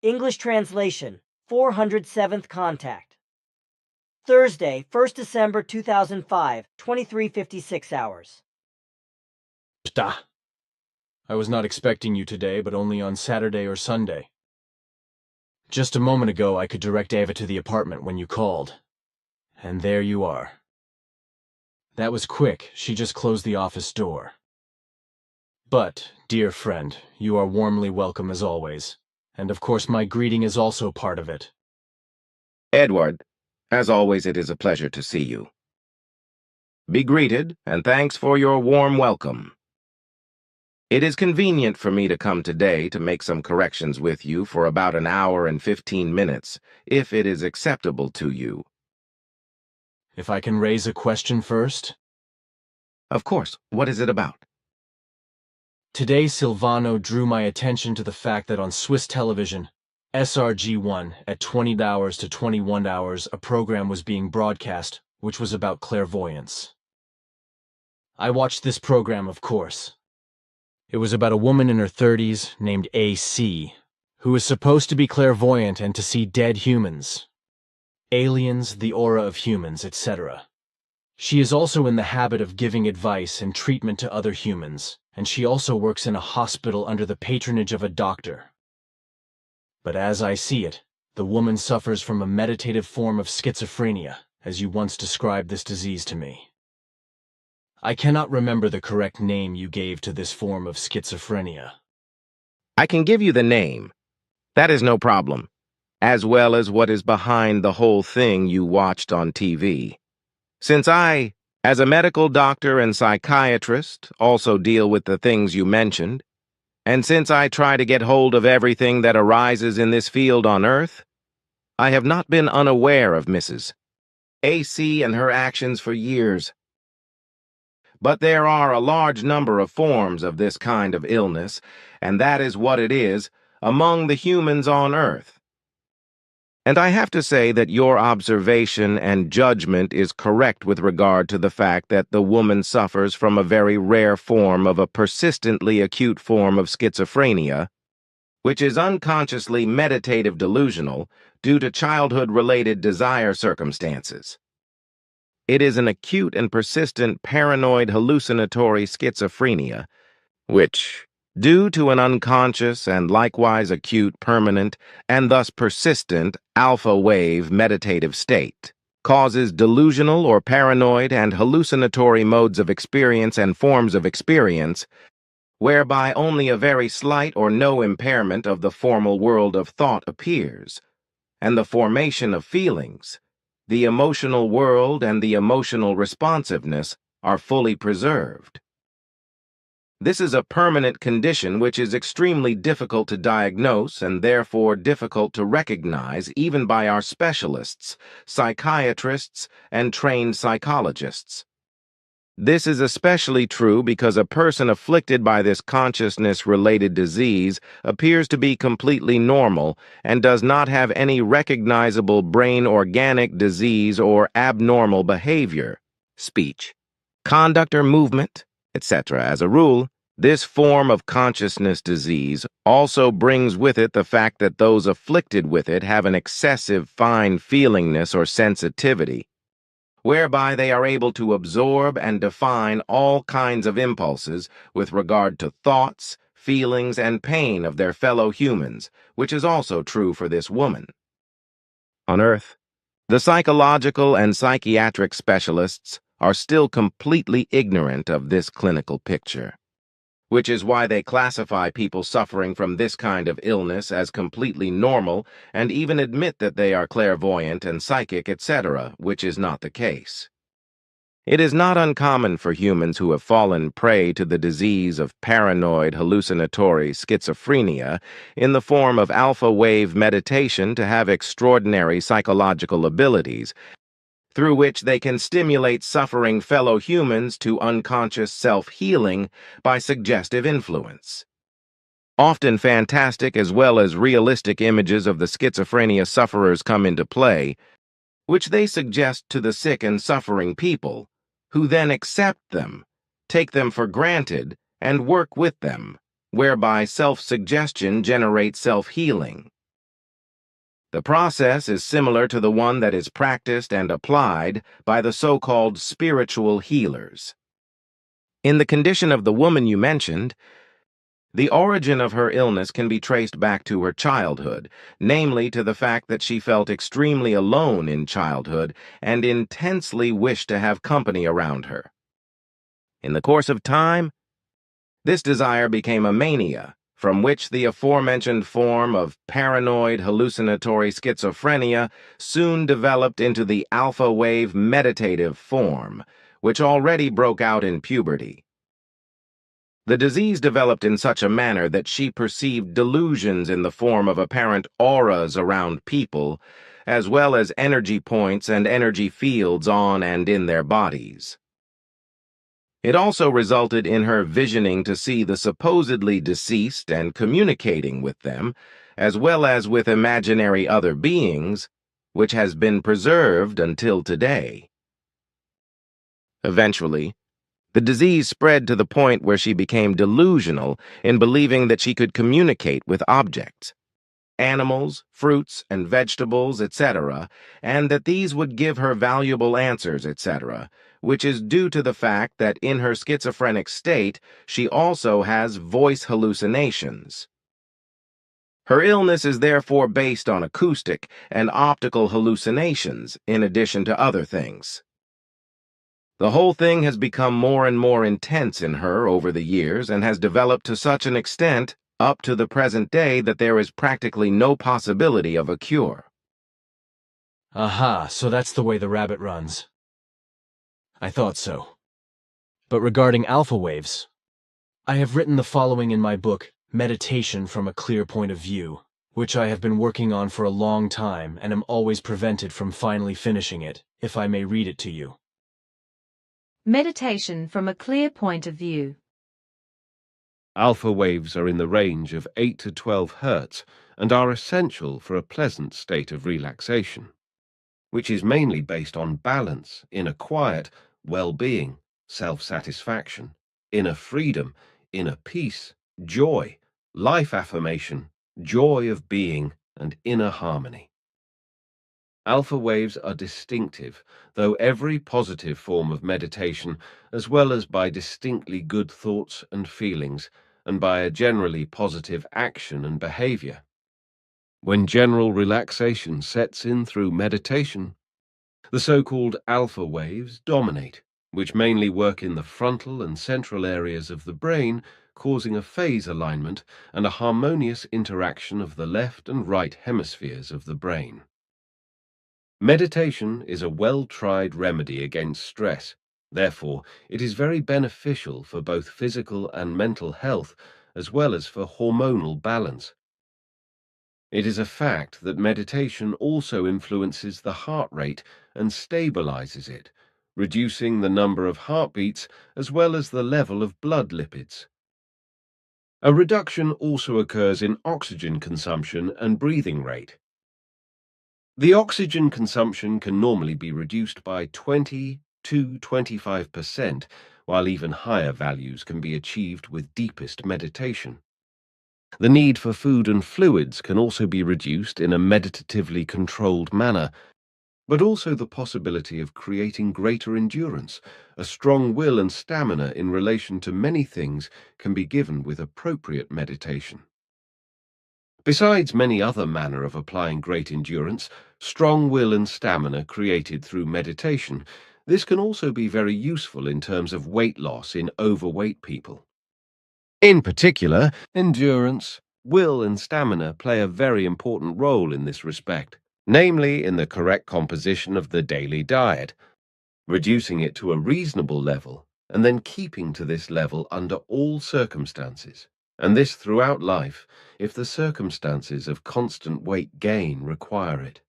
English translation, 407th contact. Thursday, 1st December 2005, 23:56 hours. Ptah. I was not expecting you today, but only on Saturday or Sunday. Just a moment ago, I could direct Ava to the apartment when you called. And there you are. That was quick. She just closed the office door. But, dear friend, you are warmly welcome as always. And of course my greeting is also part of it. Edward, as always, it is a pleasure to see you. Be greeted, and thanks for your warm welcome. It is convenient for me to come today to make some corrections with you for about an hour and 15 minutes, if it is acceptable to you. If I can raise a question first? Of course. What is it about? Today Silvano drew my attention to the fact that on Swiss television, SRG1, at 20 hours to 21 hours, a program was being broadcast, which was about clairvoyance. I watched this program, of course. It was about a woman in her 30s named AC, who is supposed to be clairvoyant and to see dead humans, aliens, the aura of humans, etc. She is also in the habit of giving advice and treatment to other humans, and she also works in a hospital under the patronage of a doctor. But as I see it, the woman suffers from a meditative form of schizophrenia, as you once described this disease to me. I cannot remember the correct name you gave to this form of schizophrenia. I can give you the name. That is no problem, as well as what is behind the whole thing you watched on TV. Since I, as a medical doctor and psychiatrist, also deal with the things you mentioned, and since I try to get hold of everything that arises in this field on Earth, I have not been unaware of Mrs. AC and her actions for years. But there are a large number of forms of this kind of illness, and that is what it is among the humans on Earth. And I have to say that your observation and judgment is correct with regard to the fact that the woman suffers from a very rare form of a persistently acute form of schizophrenia, which is unconsciously meditative delusional due to childhood-related desire circumstances. It is an acute and persistent paranoid hallucinatory schizophrenia, which, due to an unconscious and likewise acute, permanent, and thus persistent alpha-wave meditative state, causes delusional or paranoid and hallucinatory modes of experience and forms of experience, whereby only a very slight or no impairment of the formal world of thought appears, and the formation of feelings, the emotional world and the emotional responsiveness are fully preserved. This is a permanent condition which is extremely difficult to diagnose and therefore difficult to recognize even by our specialists, psychiatrists, and trained psychologists. This is especially true because a person afflicted by this consciousness-related disease appears to be completely normal and does not have any recognizable brain organic disease or abnormal behavior, speech, conduct or movement, etc. As a rule, this form of consciousness disease also brings with it the fact that those afflicted with it have an excessive fine feelingness or sensitivity, whereby they are able to absorb and define all kinds of impulses with regard to thoughts, feelings, and pain of their fellow humans, which is also true for this woman. On Earth, the psychological and psychiatric specialists are still completely ignorant of this clinical picture, which is why they classify people suffering from this kind of illness as completely normal and even admit that they are clairvoyant and psychic, etc., which is not the case. It is not uncommon for humans who have fallen prey to the disease of paranoid hallucinatory schizophrenia in the form of alpha-wave meditation to have extraordinary psychological abilities, through which they can stimulate suffering fellow humans to unconscious self-healing by suggestive influence. Often fantastic as well as realistic images of the schizophrenia sufferers come into play, which they suggest to the sick and suffering people, who then accept them, take them for granted, and work with them, whereby self-suggestion generates self-healing. The process is similar to the one that is practiced and applied by the so-called spiritual healers. In the condition of the woman you mentioned, the origin of her illness can be traced back to her childhood, namely to the fact that she felt extremely alone in childhood and intensely wished to have company around her. In the course of time, this desire became a mania, from which the aforementioned form of paranoid hallucinatory schizophrenia soon developed into the alpha wave meditative form, which already broke out in puberty. The disease developed in such a manner that she perceived delusions in the form of apparent auras around people, as well as energy points and energy fields on and in their bodies. It also resulted in her visioning to see the supposedly deceased and communicating with them, as well as with imaginary other beings, which has been preserved until today. Eventually, the disease spread to the point where she became delusional in believing that she could communicate with objects, animals, fruits, and vegetables, etc., and that these would give her valuable answers, etc., which is due to the fact that in her schizophrenic state, she also has voice hallucinations. Her illness is therefore based on acoustic and optical hallucinations, in addition to other things. The whole thing has become more and more intense in her over the years and has developed to such an extent up to the present day that there is practically no possibility of a cure. Aha, so that's the way the rabbit runs. I thought so. But regarding alpha waves, I have written the following in my book, Meditation from a Clear Point of View, which I have been working on for a long time and am always prevented from finally finishing it, if I may read it to you. Meditation from a clear point of view. Alpha waves are in the range of 8 to 12 hertz and are essential for a pleasant state of relaxation, which is mainly based on balance, inner quiet, well-being, self-satisfaction, inner freedom, inner peace, joy, life affirmation, joy of being, and inner harmony. Alpha waves are distinctive, though every positive form of meditation, as well as by distinctly good thoughts and feelings, and by a generally positive action and behavior. When general relaxation sets in through meditation, the so-called alpha waves dominate, which mainly work in the frontal and central areas of the brain, causing a phase alignment and a harmonious interaction of the left and right hemispheres of the brain. Meditation is a well-tried remedy against stress. Therefore, it is very beneficial for both physical and mental health, as well as for hormonal balance. It is a fact that meditation also influences the heart rate and stabilizes it, reducing the number of heartbeats as well as the level of blood lipids. A reduction also occurs in oxygen consumption and breathing rate. The oxygen consumption can normally be reduced by 20 to 25%, while even higher values can be achieved with deepest meditation. The need for food and fluids can also be reduced in a meditatively controlled manner, but also the possibility of creating greater endurance, a strong will and stamina in relation to many things can be given with appropriate meditation. Besides many other manner of applying great endurance, strong will and stamina created through meditation, this can also be very useful in terms of weight loss in overweight people. In particular, endurance, will and stamina play a very important role in this respect, namely in the correct composition of the daily diet, reducing it to a reasonable level, and then keeping to this level under all circumstances, and this throughout life, if the circumstances of constant weight gain require it.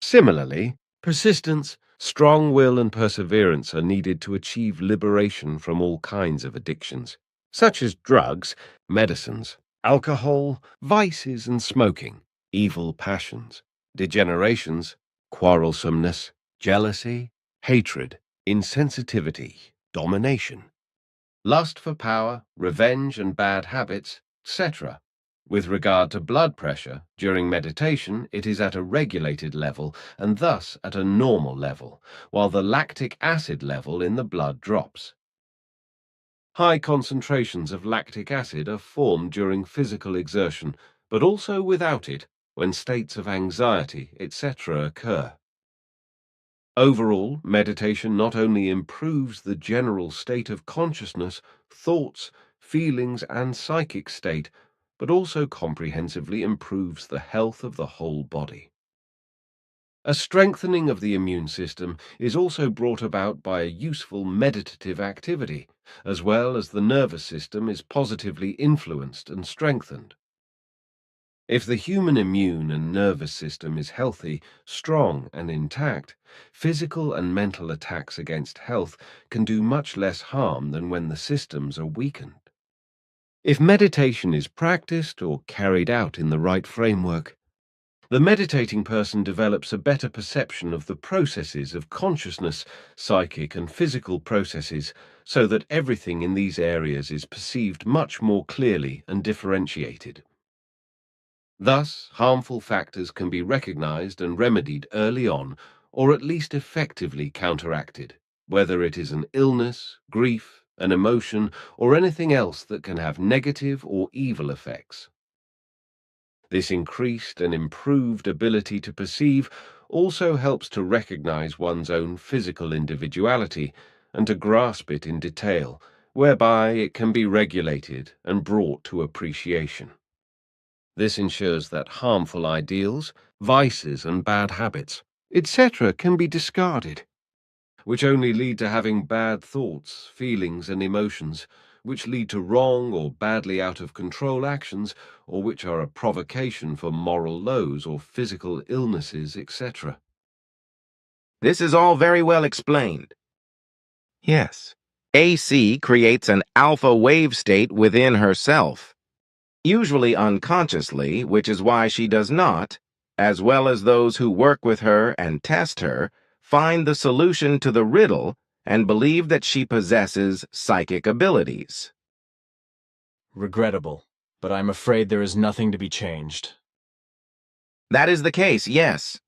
Similarly, persistence, strong will, and perseverance are needed to achieve liberation from all kinds of addictions, such as drugs, medicines, alcohol, vices and smoking, evil passions, degenerations, quarrelsomeness, jealousy, hatred, insensitivity, domination, lust for power, revenge and bad habits, etc., With regard to blood pressure, during meditation it is at a regulated level and thus at a normal level, while the lactic acid level in the blood drops. High concentrations of lactic acid are formed during physical exertion, but also without it, when states of anxiety, etc. occur. Overall, meditation not only improves the general state of consciousness, thoughts, feelings, and psychic state, but also comprehensively improves the health of the whole body. A strengthening of the immune system is also brought about by a useful meditative activity, as well as the nervous system is positively influenced and strengthened. If the human immune and nervous system is healthy, strong, and intact, physical and mental attacks against health can do much less harm than when the systems are weakened. If meditation is practiced or carried out in the right framework, the meditating person develops a better perception of the processes of consciousness, psychic and physical processes, so that everything in these areas is perceived much more clearly and differentiated. Thus, harmful factors can be recognized and remedied early on, or at least effectively counteracted, whether it is an illness, grief, an emotion, or anything else that can have negative or evil effects. This increased and improved ability to perceive also helps to recognize one's own physical individuality and to grasp it in detail, whereby it can be regulated and brought to appreciation. This ensures that harmful ideals, vices and bad habits, etc. can be discarded, which only lead to having bad thoughts, feelings and emotions, which lead to wrong or badly out of control actions, or which are a provocation for moral lows or physical illnesses, etc. This is all very well explained. Yes. AC creates an alpha wave state within herself, usually unconsciously, which is why she does not, as well as those who work with her and test her, find the solution to the riddle and believe that she possesses psychic abilities. Regrettable, but I'm afraid there is nothing to be changed. That is the case, yes.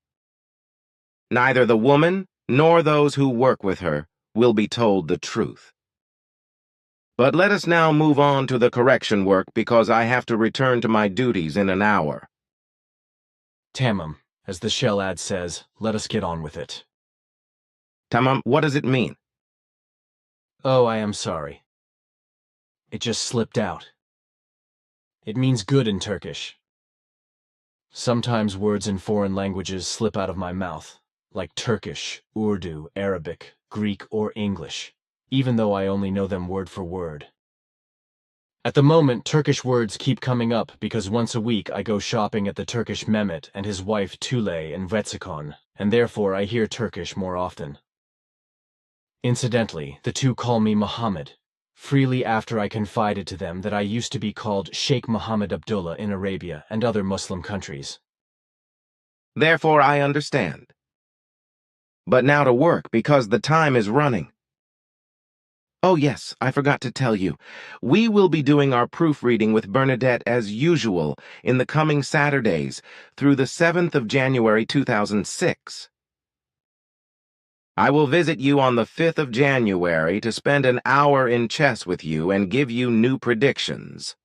Neither the woman nor those who work with her will be told the truth. But let us now move on to the correction work because I have to return to my duties in an hour. Tamam, as the Shell ad says, let us get on with it. Tamam, what does it mean? Oh, I am sorry. It just slipped out. It means good in Turkish. Sometimes words in foreign languages slip out of my mouth, like Turkish, Urdu, Arabic, Greek, or English, even though I only know them word for word. At the moment, Turkish words keep coming up because once a week I go shopping at the Turkish Mehmet and his wife Tule in Vetsikon, and therefore I hear Turkish more often. Incidentally, the two call me Muhammad, freely after I confided to them that I used to be called Sheikh Muhammad Abdullah in Arabia and other Muslim countries. Therefore, I understand. But now to work, because the time is running. Oh yes, I forgot to tell you. We will be doing our proofreading with Bernadette as usual in the coming Saturdays through the 7th of January 2006. I will visit you on the 5th of January to spend an hour in chess with you and give you new predictions.